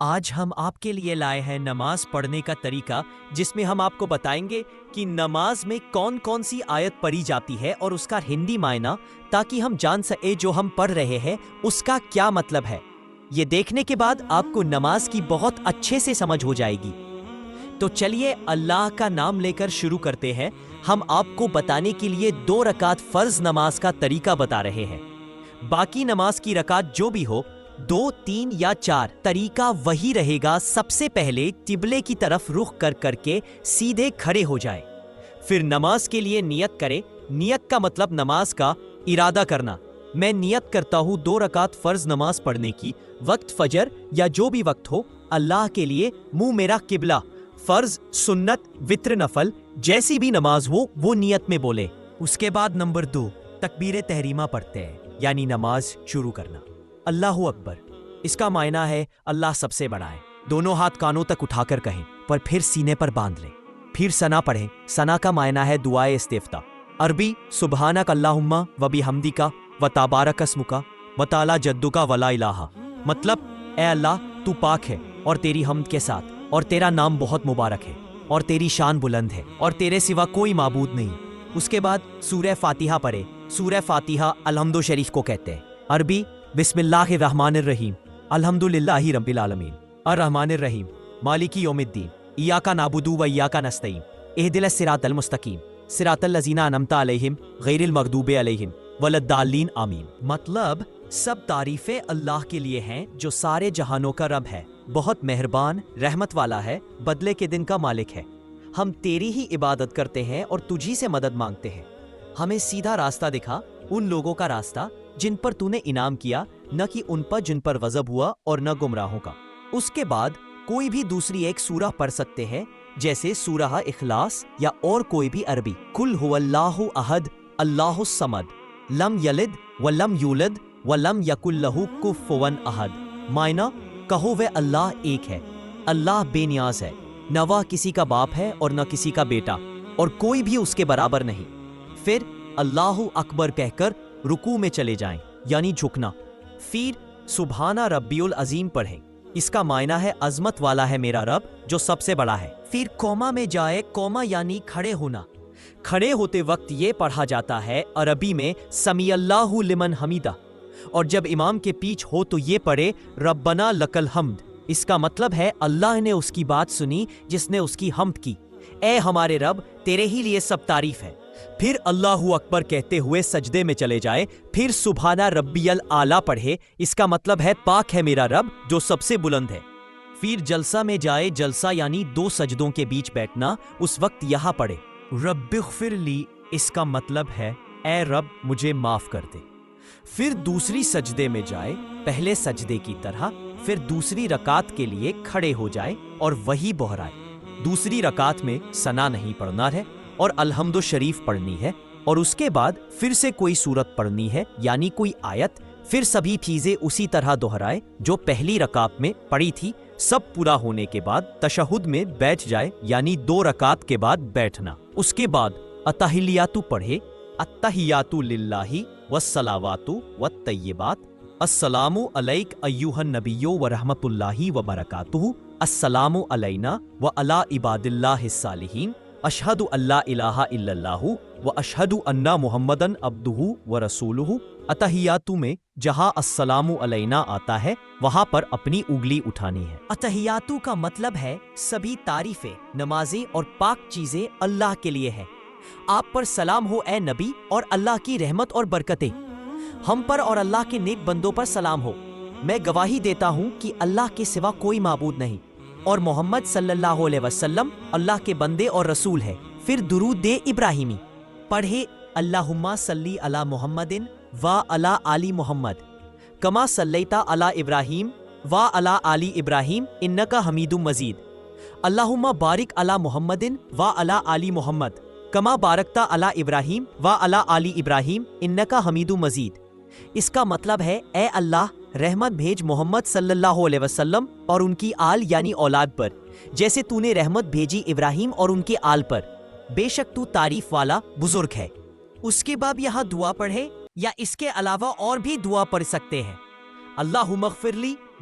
آج ہم آپ کے لیے لائے ہیں نماز پڑھنے کا طریقہ، جس میں ہم آپ کو بتائیں گے کہ نماز میں کون کون سی آیت پڑھی جاتی ہے اور اس کا ہندی معنی، تاکہ ہم جان سکیں جو ہم پڑھ رہے ہیں اس کا کیا مطلب ہے۔ یہ دیکھنے کے بعد آپ کو نماز کی بہت اچھے سے سمجھ ہو جائے گی۔ تو چلیے اللہ کا نام لے کر شروع کرتے ہیں۔ ہم آپ کو بتانے کے لیے 2 رکعت فرض نماز کا طریقہ بتا رہے ہیں۔ باقی نماز کی رکعت جو بھی ہو، 2، 3 یا 4، طریقہ وہی رہے گا۔ سب سے پہلے قبلے کی طرف رخ کر کے سیدھے کھڑے ہو جائے، پھر نماز کے لیے نیت کرے۔ نیت کا مطلب نماز کا ارادہ کرنا۔ میں نیت کرتا ہوں 2 رکعت فرض نماز پڑھنے کی، وقت فجر یا جو بھی وقت ہو، اللہ کے لیے منہ میرا قبلہ۔ فرض، سنت، وتر، نفل جیسی بھی نماز ہو وہ نیت میں بولے۔ اس کے بعد نمبر 2، تکبیر تحریمہ پڑھتے ہیں، یعنی نماز شروع کرنا۔ اللہ اکبر، اس کا معنی ہے اللہ سب سے بڑا ہے۔ دونوں ہاتھ کانوں تک اٹھا کر کہیں، پر پھر سینے پر باندھ لیں۔ پھر ثنا پڑھیں۔ ثنا کا معنی ہے دعائے استفتاح۔ عربی: سبحانک اللہم و بحمدک و تبارک اسمک و تعالی جدک ولا الہ۔ مطلب، اے اللہ تو پاک ہے اور تیری حمد کے ساتھ، اور تیرا نام بہت مبارک ہے، اور تیری شان بلند ہے، اور تیرے سوا کوئی معبود نہیں۔ اس کے بعد سورہ فاتحہ پڑھے۔ سورہ فاتحہ الحمد شریف کو کہتے ہیں۔ عربی: بسم اللہ الرحمن الرحیم، الحمد للہ رب العالمین، الرحمن الرحیم، مالک یوم الدین، ایاک نعبد و ایاک نستعین، اہدنا الصراط المستقیم، صراط الذین انعمت علیہم غیر المغضوب علیہم ولا الضالین، آمین۔ مطلب، سب تعریفیں اللہ کے لیے ہیں جو سارے جہانوں کا رب ہے، بہت مہربان، رحمت والا ہے، بدلے کے دن کا مالک ہے۔ ہم تیری ہی عبادت کرتے ہیں اور تجھی سے مدد مانگتے ہیں۔ ہمیں سیدھا راستہ دکھا، ان لوگوں کا راستہ جن پر تو نے انعام کیا، نہ کہ ان پر جن پر غضب ہوا، اور نہ گمراہوں کا۔ اس کے بعد کوئی بھی دوسری ایک سورہ پڑھ سکتے ہیں، جیسے سورہ اخلاص یا اور کوئی بھی عربی: قل هو اللہ احد اللہ الصمد لم یلد ولم یولد ولم یکن لہ کفوا احد۔ معنی: کہو وہ اللہ ایک ہے، اللہ بے نیاز ہے، نہ وہ کسی کا باپ ہے اور نہ کسی کا بیٹا، اور کوئی بھی اس کے برابر نہیں۔ پھر اللہ اکبر کہہ کر رکوع میں چلے جائیں، یعنی جھکنا۔ پھر سبحان ربی العظیم پڑھیں۔ اس کا معنی ہے عظمت والا ہے میرا رب جو سب سے بڑا ہے۔ پھر قوما میں جائے۔ قوما یعنی کھڑے ہونا۔ کھڑے ہوتے وقت یہ پڑھا جاتا ہے عربی میں سمیع اللہ لمن حمیدہ، اور جب امام کے پیچھے ہو تو یہ پڑھے ربنا لک الحمد۔ اس کا مطلب ہے اللہ نے اس کی بات سنی جس نے اس کی حمد کی۔ اے ہمارے رب، تیرے ہی لیے سب تعریف ہے۔ پھر اللہ اکبر کہتے ہوئے سجدے میں چلے جائے۔ پھر سبحان ربی الاعلیٰ پڑھے۔ اس کا مطلب ہے پاک ہے میرا رب جو سب سے بلند ہے۔ پھر جلسہ میں جائے۔ جلسہ یعنی 2 سجدوں کے بیچ بیٹھنا۔ اس وقت یہاں پڑھے رب اغفر لی۔ اس کا مطلب ہے اے رب مجھے معاف کر دے۔ پھر دوسری سجدے میں جائے، پہلے سجدے کی طرح۔ پھر دوسری رکعت کے لیے کھڑے ہو جائے اور وہی دہرائے۔ دوسری رکعت میں ثنا نہیں پڑھنا ہے اور الحمد شریف پڑھنی ہے، اور اس کے بعد پھر سے کوئی سورت پڑھنی ہے، یعنی کوئی آیت۔ پھر سبھی چیزیں اسی طرح دہرائے جو پہلی رکعت میں پڑھی تھی۔ سب پورا ہونے کے بعد تشہد میں بیٹھ جائے، یعنی 2 رکعت کے بعد بیٹھنا۔ اس کے بعد التحیات پڑھے۔ التحیات للہ والصلوات والطیبات، السلام علیک ایھا النبی ورحمۃ اللہ وبرکاتہ، السلام علینا وعلی عباد اللہ الصالحین، اشہد ان لا الہ الا اللہ واشہد ان محمدًا عبدہ ورسولہ۔ اتحیاتو میں جہاں السلام علینا آتا ہے وہاں پر اپنی انگلی اٹھانی ہے۔ اتحیاتو کا مطلب ہے سبھی تعریفیں، نمازیں اور پاک چیزیں اللہ کے لیے ہے۔ آپ پر سلام ہو اے نبی، اور اللہ کی رحمت اور برکتیں ہم پر اور اللہ کے نیک بندوں پر سلام ہو۔ میں گواہی دیتا ہوں کہ اللہ کے سوا کوئی معبود نہیں، اور محمد صلی اللہ علیہ وسلم اللہ کے بندے اور رسول ہے۔ پھر درود ابراہیمی پڑھے۔ اللہم صلی علی محمد و علی آل محمد کما صلیت علی ابراہیم و علی آل ابراہیم انک حمید مجید۔ اللہم بارک علی محمد و علی آل محمد کما بارکت علی ابراہیم و علی آل ابراہیم انک حمید مجید۔ اس کا مطلب ہے اے اللہ، رحمت بھیج محمد صلی اللہ علیہ وسلم اور ان کی آل یعنی اولاد پر، جیسے تو نے رحمت بھیجی ابراہیم اور ان کے آل پر۔ بے شک تو تعریف والا بزرگ ہے۔ اس کے بعد یہاں دعا پڑھے، یا اس کے علاوہ اور بھی دعا پڑھ سکتے ہیں۔ اللہم اغفر لی